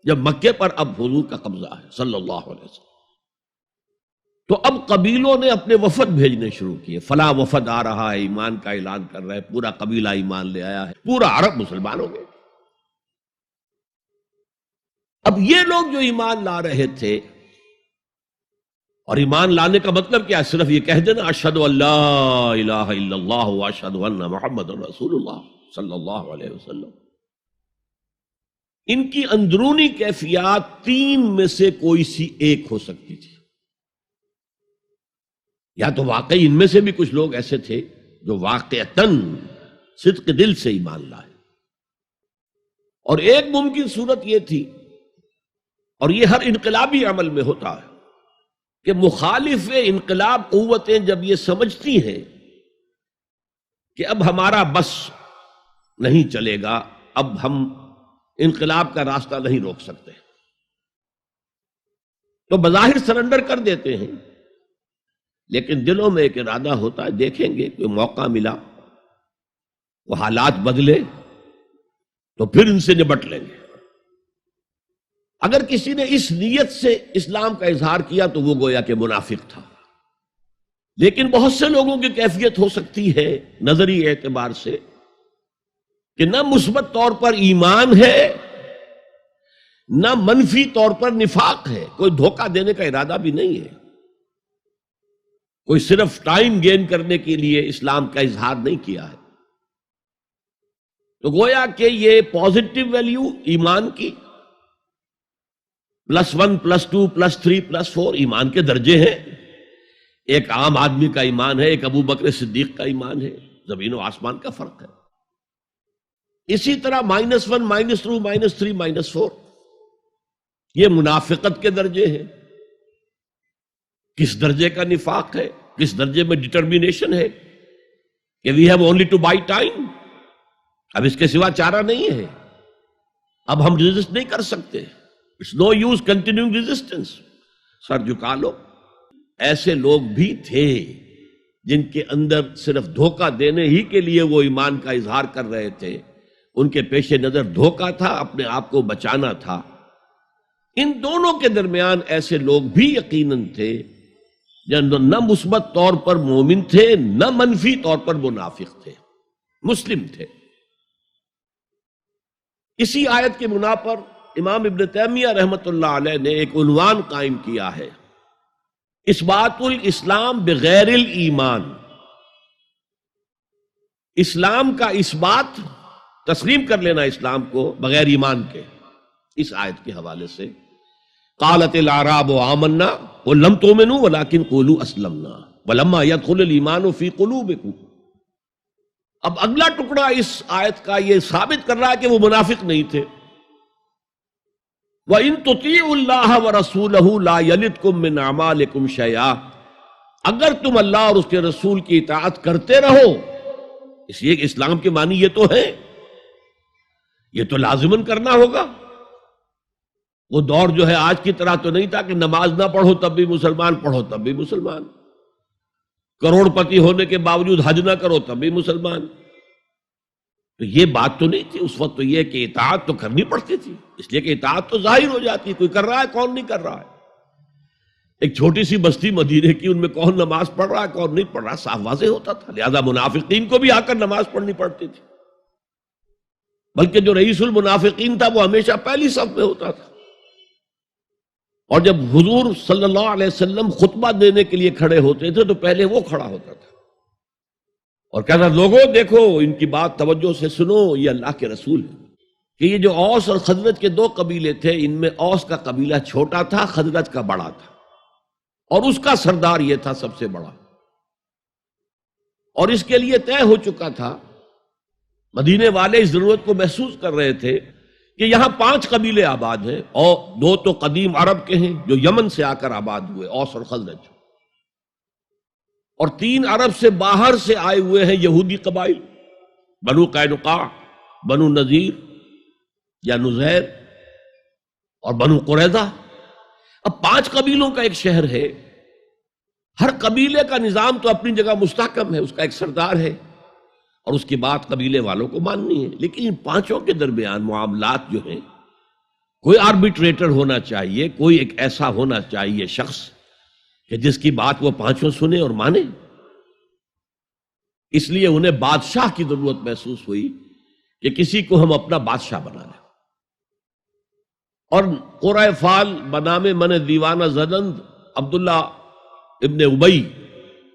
جب مکے پر اب حضور کا قبضہ ہے صلی اللہ علیہ وسلم، تو اب قبیلوں نے اپنے وفد بھیجنے شروع کیے، فلاں وفد آ رہا ہے، ایمان کا اعلان کر رہا ہے، پورا قبیلہ ایمان لے آیا ہے، پورا عرب مسلمان ہو گئے۔ اب یہ لوگ جو ایمان لا رہے تھے، اور ایمان لانے کا مطلب کیا؟ صرف یہ کہہ دینا اشہد ان لا الہ الا اللہ واشہد ان محمد رسول اللہ صلی اللہ علیہ وسلم، ان کی اندرونی کیفیات تین میں سے کوئی سی ایک ہو سکتی تھی۔ یا تو واقعی ان میں سے بھی کچھ لوگ ایسے تھے جو واقعتاً صدق دل سے ایمان لائے، اور ایک ممکن صورت یہ تھی، اور یہ ہر انقلابی عمل میں ہوتا ہے، کہ مخالف انقلاب قوتیں جب یہ سمجھتی ہیں کہ اب ہمارا بس نہیں چلے گا، اب ہم انقلاب کا راستہ نہیں روک سکتے، تو بظاہر سرنڈر کر دیتے ہیں، لیکن دلوں میں ایک ارادہ ہوتا ہے دیکھیں گے کوئی موقع ملا، وہ حالات بدلے تو پھر ان سے نبٹ لیں گے۔ اگر کسی نے اس نیت سے اسلام کا اظہار کیا تو وہ گویا کہ منافق تھا، لیکن بہت سے لوگوں کی کیفیت ہو سکتی ہے نظری اعتبار سے کہ نہ مثبت طور پر ایمان ہے، نہ منفی طور پر نفاق ہے، کوئی دھوکہ دینے کا ارادہ بھی نہیں ہے، کوئی صرف ٹائم گین کرنے کے لیے اسلام کا اظہار نہیں کیا ہے، تو گویا کہ یہ پازیٹو ویلیو ایمان کی +1 +2 +3 +4 ایمان کے درجے ہیں۔ ایک عام آدمی کا ایمان ہے، ایک ابو بکر صدیق کا ایمان ہے، زمین و آسمان کا فرق ہے۔ اسی طرح -1 -2 -3 -4 یہ منافقت کے درجے ہیں۔ کس درجے کا نفاق ہے، کس درجے میں ڈٹرمینیشن ہے کہ we have only to buy time, اب اس کے سوا چارہ نہیں ہے، اب ہم ریزسٹ نہیں کر سکتے، it's no use continuing resistance, سر جھکا لو۔ ایسے لوگ بھی تھے جن کے اندر صرف دھوکہ دینے ہی کے لیے وہ ایمان کا اظہار کر رہے تھے، ان کے پیش نظر دھوکہ تھا، اپنے آپ کو بچانا تھا۔ ان دونوں کے درمیان ایسے لوگ بھی یقیناً تھے جو نہ مثبت طور پر مومن تھے، نہ منفی طور پر منافق تھے، مسلم تھے۔ اسی آیت کے بنا پر امام ابن تیمیہ رحمۃ اللہ علیہ نے ایک عنوان قائم کیا ہے، اثبات الاسلام بغیر الایمان، اسلام کا اثبات، تسلیم کر لینا اسلام کو بغیر ایمان کے۔ اس آیت کے حوالے سے قالت الاعراب آمنا قل لم تؤمنوا ولکن قولوا اسلمنا ولما يدخل الايمان في قلوبكم۔ اب اگلا ٹکڑا اس آیت کا یہ ثابت کر رہا ہے کہ وہ منافق نہیں تھے۔ وَإِن تُطِيعُوا اللَّهَ وَرَسُولَهُ لَا يَلِدْكُم مِّنْ أَعْمَالِكُمْ شَيْئًا، اگر تم اللہ اور اس کے رسول کی اطاعت کرتے رہو، اس لیے کہ اسلام کے معنی یہ تو ہے، یہ تو لازماً کرنا ہوگا۔ وہ دور جو ہے آج کی طرح تو نہیں تھا کہ نماز نہ پڑھو تب بھی مسلمان، پڑھو تب بھی مسلمان، کروڑ پتی ہونے کے باوجود حج نہ کرو تب بھی مسلمان۔ تو یہ بات تو نہیں تھی اس وقت، تو یہ کہ اطاعت تو کرنی پڑتی تھی، اس لیے کہ اطاعت تو ظاہر ہو جاتی، کوئی کر رہا ہے کون نہیں کر رہا ہے۔ ایک چھوٹی سی بستی مدینے کی، ان میں کون نماز پڑھ رہا ہے کون نہیں پڑھ رہا، صاف واضح ہوتا تھا، لہذا منافقین کو بھی آ کر نماز پڑھنی پڑتی تھی، بلکہ جو رئیس المنافقین تھا وہ ہمیشہ پہلی صف میں ہوتا تھا، اور جب حضور صلی اللہ علیہ وسلم خطبہ دینے کے لیے کھڑے ہوتے تھے تو پہلے وہ کھڑا ہوتا تھا اور کہتا لوگوں دیکھو ان کی بات توجہ سے سنو، یہ اللہ کے رسول ہے۔ کہ یہ جو اوس اور خزرج کے دو قبیلے تھے، ان میں اوس کا قبیلہ چھوٹا تھا، خزرج کا بڑا تھا، اور اس کا سردار یہ تھا سب سے بڑا، اور اس کے لیے طے ہو چکا تھا، مدینے والے اس ضرورت کو محسوس کر رہے تھے کہ یہاں 5 قبیلے آباد ہیں، اور 2 تو قدیم عرب کے ہیں جو یمن سے آ کر آباد ہوئے، اوس اور خزرج، اور 3 عرب سے باہر سے آئے ہوئے ہیں یہودی قبائل، بنو قینقاع، بنو نذیر یا نذیر اور بنو قریظہ۔ اب 5 قبیلوں کا ایک شہر ہے، ہر قبیلے کا نظام تو اپنی جگہ مستحکم ہے، اس کا ایک سردار ہے اور اس کی بات قبیلے والوں کو ماننی ہے، لیکن ان 5 کے درمیان معاملات جو ہیں کوئی آربیٹریٹر ہونا چاہیے، کوئی ایک ایسا ہونا چاہیے شخص کہ جس کی بات وہ پانچوں سنے اور مانے۔ اس لیے انہیں بادشاہ کی ضرورت محسوس ہوئی کہ کسی کو ہم اپنا بادشاہ بنا لیں، اور قرۂ فال بنام من دیوانہ زدند عبداللہ ابن ابی،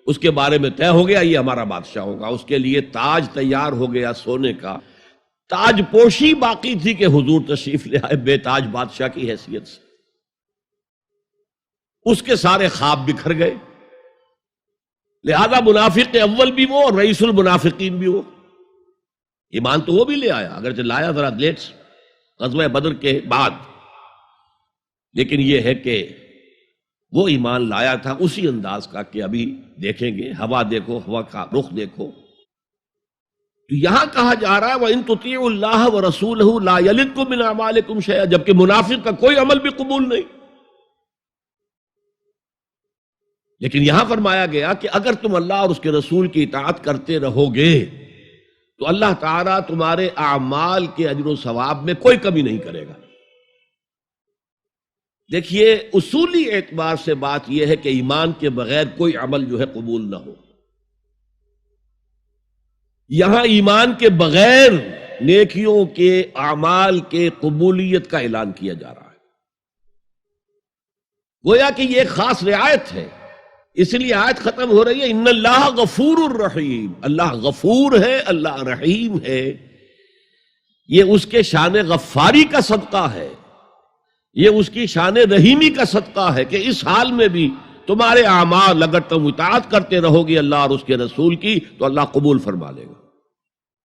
اس کے بارے میں طے ہو گیا یہ ہمارا بادشاہ ہوگا۔ اس کے لیے تاج تیار ہو گیا سونے کا، تاج پوشی باقی تھی کہ حضور تشریف لے آئے بے تاج بادشاہ کی حیثیت سے۔ اس کے سارے خواب بکھر گئے، لہذا منافق اول بھی وہ اور رئیس المنافقین بھی وہ۔ ایمان تو وہ بھی لے آیا، اگرچہ لایا ذرا لیٹ غزوہ بدر کے بعد، لیکن یہ ہے کہ وہ ایمان لایا تھا اسی انداز کا کہ ابھی دیکھیں گے، ہوا دیکھو، ہوا کا رخ دیکھو۔ تو یہاں کہا جا رہا ہے وَإِن تُطِيعُوا اللَّهَ وَرَسُولَهُ لَا يَلِدْكُم مِّنْ أَعْمَالِكُمْ شَيْئًا، جبکہ منافق کا کوئی عمل بھی قبول نہیں۔ لیکن یہاں فرمایا گیا کہ اگر تم اللہ اور اس کے رسول کی اطاعت کرتے رہو گے تو اللہ تعالیٰ تمہارے اعمال کے اجر و ثواب میں کوئی کمی نہیں کرے گا۔ دیکھیے اصولی اعتبار سے بات یہ ہے کہ ایمان کے بغیر کوئی عمل جو ہے قبول نہ ہو۔ یہاں ایمان کے بغیر نیکیوں کے اعمال کے قبولیت کا اعلان کیا جا رہا ہے، گویا کہ یہ ایک خاص رعایت ہے، اس لیے آیت ختم ہو رہی ہے ان اللہ غفور الرحیم، اللہ غفور ہے، اللہ رحیم ہے۔ یہ اس کے شان غفاری کا صدقہ ہے، یہ اس کی شان رحیمی کا صدقہ ہے کہ اس حال میں بھی تمہارے اعمال اگر تم اطاعت کرتے رہو گے اللہ اور اس کے رسول کی تو اللہ قبول فرما لے گا۔